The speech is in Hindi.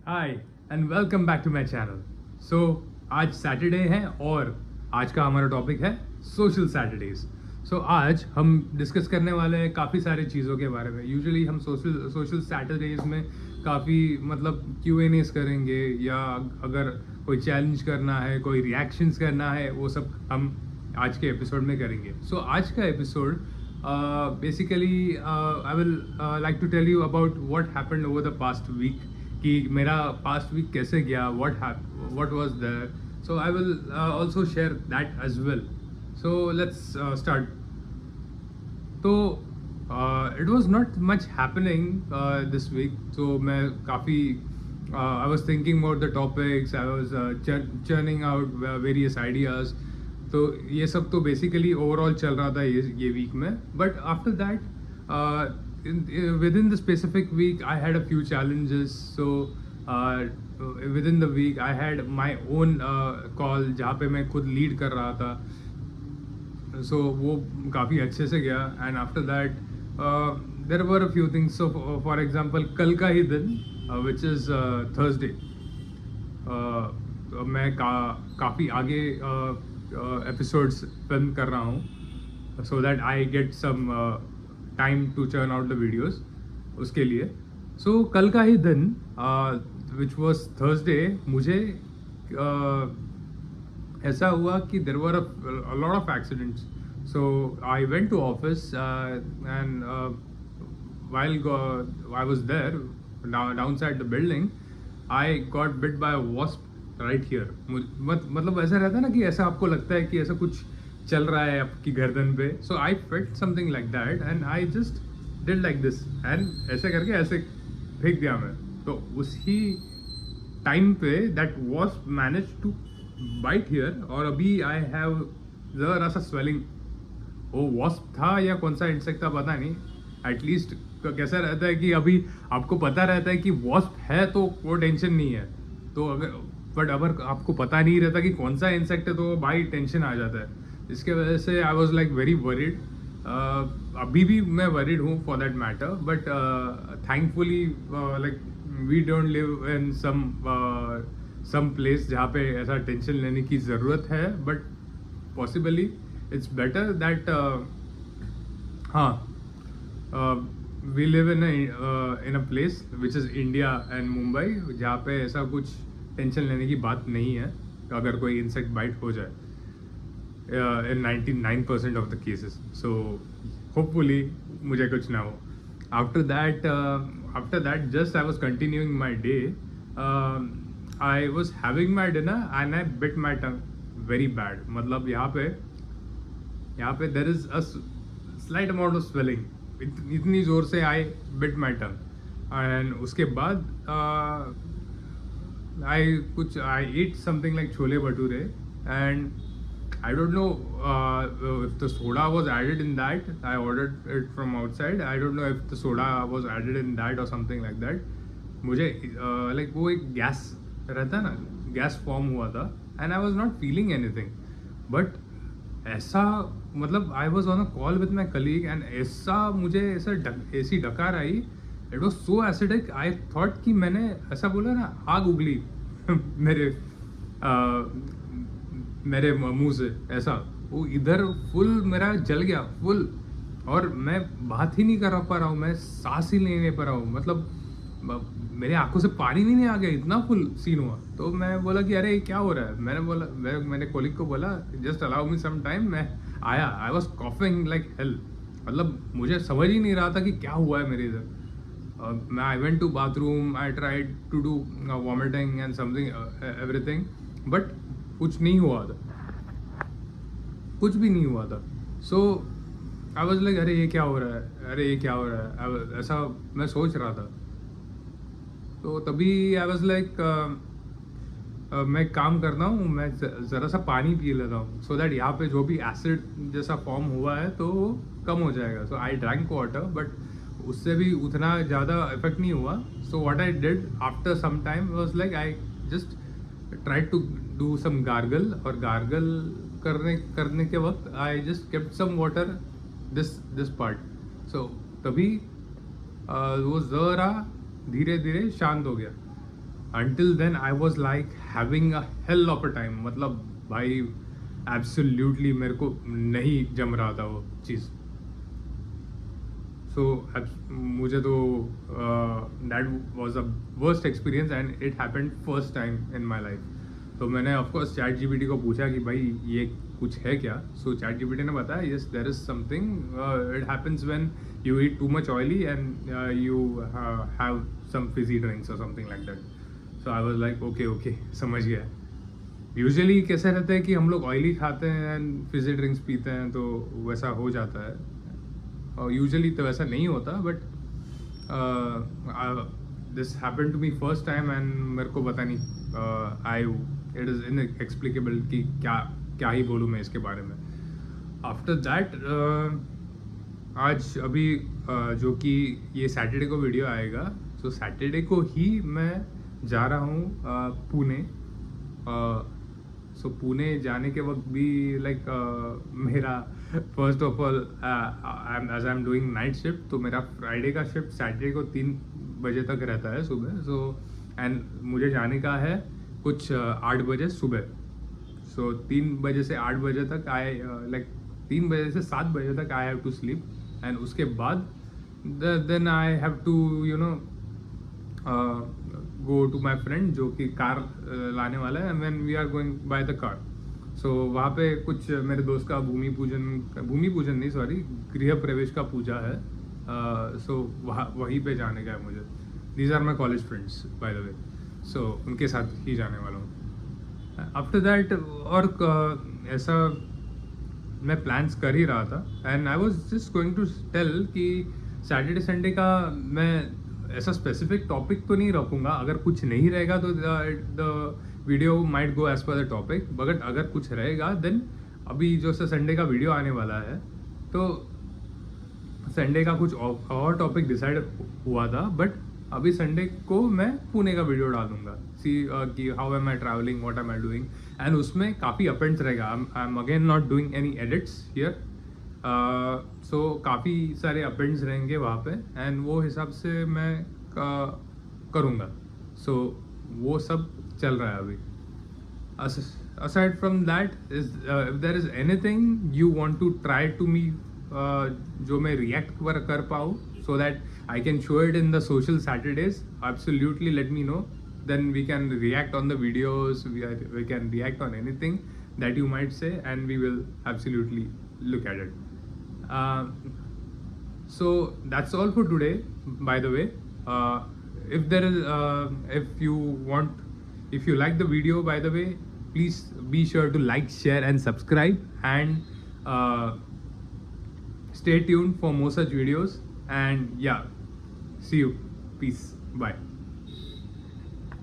Hi and welcome back to my channel. So आज सैटरडे है और आज का हमारा टॉपिक है सोशल सैटरडेज। सो आज हम डिस्कस करने वाले हैं काफ़ी सारी चीज़ों के बारे में। यूजुअली हम सोशल सैटरडेज में काफ़ी मतलब Q&As करेंगे, या अगर कोई चैलेंज करना है, कोई रिएक्शंस करना है, वो सब हम आज के एपिसोड में करेंगे। सो आज का episode basically I will like to tell you about what happened over the past week, कि मेरा पास्ट वीक कैसे गया, what was there. So I will also share that as well. So let's start. तो it was not much happening this week. So मैं काफ़ी I was thinking about the topics. I was churning out various ideas. तो ये सब तो बेसिकली ओवरऑल चल रहा था ये वीक में. But after that within the specific week I had a few challenges. So within the week I had my own call जहाँ पे मैं खुद लीड कर रहा था. So वो काफ़ी अच्छे से गया. And after that there were a few things. So for example कल का ही दिन which is Thursday, मैं काफ़ी आगे एपिसोड्स फिल्म कर रहा हूँ so that I get some time to churn out the videos उसके लिए. सो कल का ही दिन विच वॉज थर्सडे, मुझे ऐसा हुआ कि there were a lot of accidents. So I went to office and while I was there downside the building, I got bit by a wasp right here. मतलब ऐसा रहता है ना कि ऐसा आपको लगता है कि ऐसा कुछ चल रहा है आपकी गर्दन पे. So I felt something like that and I just did like this and ऐसे करके ऐसे फेंक दिया मैं. तो उसी टाइम पे that wasp manage to bite here, और अभी आई हैव जरा सा स्वेलिंग. वो वास्प था या कौन सा इंसेक्ट था पता नहीं. एटलीस्ट कैसा रहता है कि अभी आपको पता रहता है कि वास्प है तो वो टेंशन नहीं है. तो अगर आपको पता नहीं रहता कि कौन सा इंसेक्ट है तो भाई टेंशन आ जाता है. इसके वजह से I was like very worried. अभी भी मैं वरीड हूँ for that matter. But thankfully like we don't live in some place जहाँ पे ऐसा टेंशन लेने की ज़रूरत है. But possibly it's better that we live in a place which is India and Mumbai, जहाँ पे ऐसा कुछ टेंशन लेने की बात नहीं है अगर कोई इंसेक्ट बाइट हो जाए. In 99% of the cases. So hopefully मुझे कुछ ना हो. After that just I was continuing my day. I was having my dinner and I bit my tongue very bad. मतलब यहाँ पे there is a slight amount of swelling. इतनी ज़ोर से I bit my tongue. And उसके बाद I ate something like chole bhature, and I don't know if the soda was added in that. I ordered it from outside. I don't know if the soda was added in that or something like that. मुझे like वो एक गैस रहता है ना, गैस फॉर्म हुआ था and I was not feeling anything. But ऐसा मतलब I was on a call with my colleague and ऐसा मुझे ऐसी डकार आई. It was so acidic. I thought कि मैंने ऐसा बोला ना, आग उगली मेरे मुंह से. ऐसा वो इधर फुल मेरा जल गया फुल, और मैं बात ही नहीं कर पा रहा हूँ, मैं सांस ही नहीं ले पा रहा हूँ. मतलब मेरे आंखों से पानी भी नहीं आ गया, इतना फुल सीन हुआ. तो मैं बोला कि अरे क्या हो रहा है. मैंने कोलिग को बोला just allow me some time. मैं आया, I was coughing like hell. मतलब मुझे समझ ही नहीं रहा था कि क्या हुआ है मेरे इधर. मैं I went to bathroom, I tried to do vomiting and something everything, but कुछ नहीं हुआ था, कुछ भी नहीं हुआ था. सो आई वॉज लाइक अरे ये क्या हो रहा है, अरे ये क्या हो रहा है, ऐसा मैं सोच रहा था. तो तभी आई वॉज लाइक मैं काम करता हूँ, मैं ज़रा सा पानी पी लेता हूँ सो दैट यहाँ पे जो भी एसिड जैसा फॉर्म हुआ है तो वो कम हो जाएगा. So I drank water, but उससे भी उतना ज़्यादा इफेक्ट नहीं हुआ. So what I did after some time was like I just try to do some gargle, और गार्गल करने के वक्त I just kept some water this part. तभी वो ज़रा धीरे धीरे शांत हो गया. until then I was like having a hell of a time. मतलब भाई absolutely मेरे को नहीं जम रहा था वो चीज़. So मुझे तो that was the worst experience and it happened first time in my life. तो मैंने of course ChatGPT को पूछा कि भाई ये कुछ है क्या. So ChatGPT ने बताया yes there is something. It happens when you eat too much oily and you have some fizzy drinks or something like that. So I was like okay समझ गया. यूजुअली कैसे रहता है कि हम लोग ऑयली खाते हैं एंड फिजी ड्रिंक्स पीते हैं तो वैसा हो जाता है. और यूजुअली तो वैसा नहीं होता but this happened to me first time and मेरे को पता नहीं आई इट इज़ इनएक्सप्लिकेबल कि क्या ही बोलूँ मैं इसके बारे में. आफ्टर दैट आज अभी जो कि ये सैटरडे को वीडियो आएगा. सो सैटरडे को ही मैं जा रहा हूँ पुणे. सो पुणे जाने के वक्त भी लाइक मेरा first of all as I am doing night shift तो मेरा फ्राइडे का शिफ्ट सैटरडे को 3 बजे तक रहता है सुबह. सो एंड मुझे जाने का है कुछ 8 बजे सुबह. सो 3 बजे से 8 बजे तक आई लाइक 3 बजे से 7 बजे तक I have to sleep and उसके बाद then I have to you know go to my friend जो कि कार लाने वाला है and when we are going by the car. So वहाँ पे कुछ मेरे दोस्त का भूमि पूजन नहीं सॉरी गृह प्रवेश का पूजा है. So वहीं पे जाने का है मुझे. These are my college friends by the way. So उनके साथ ही जाने वाला हूँ. After that और ऐसा मैं प्लान्स कर ही रहा था and I was just going to tell कि सैटरडे संडे का मैं ऐसा स्पेसिफिक टॉपिक तो नहीं रखूँगा. अगर कुछ नहीं रहेगा तो the video might go as per the topic. But अगर कुछ रहेगा देन अभी जो संडे का वीडियो आने वाला है तो संडे का कुछ और टॉपिक डिसाइड हुआ था बट अभी संडे को मैं पुणे का वीडियो डालूंगा. सी कि how am I travelling what am I doing and उसमें काफ़ी अप एंड्स रहेगा. I am again not doing any edits here. So काफ़ी सारे अप एंड्स रहेंगे वहाँ पे एंड वो हिसाब से मैं करूँगा. सो वो सब चल रहा है अभी. aside from that is if there is anything you want to try to me जो मैं react कर पाऊँ so that I can show it in the social Saturdays, absolutely let me know. Then we can react on the videos, we can react on anything that you might say and we will absolutely look at it. So that's all for today by the way. If there is if you like the video by the way, please be sure to like, share and subscribe and stay tuned for more such videos and yeah, see you. Peace. Bye.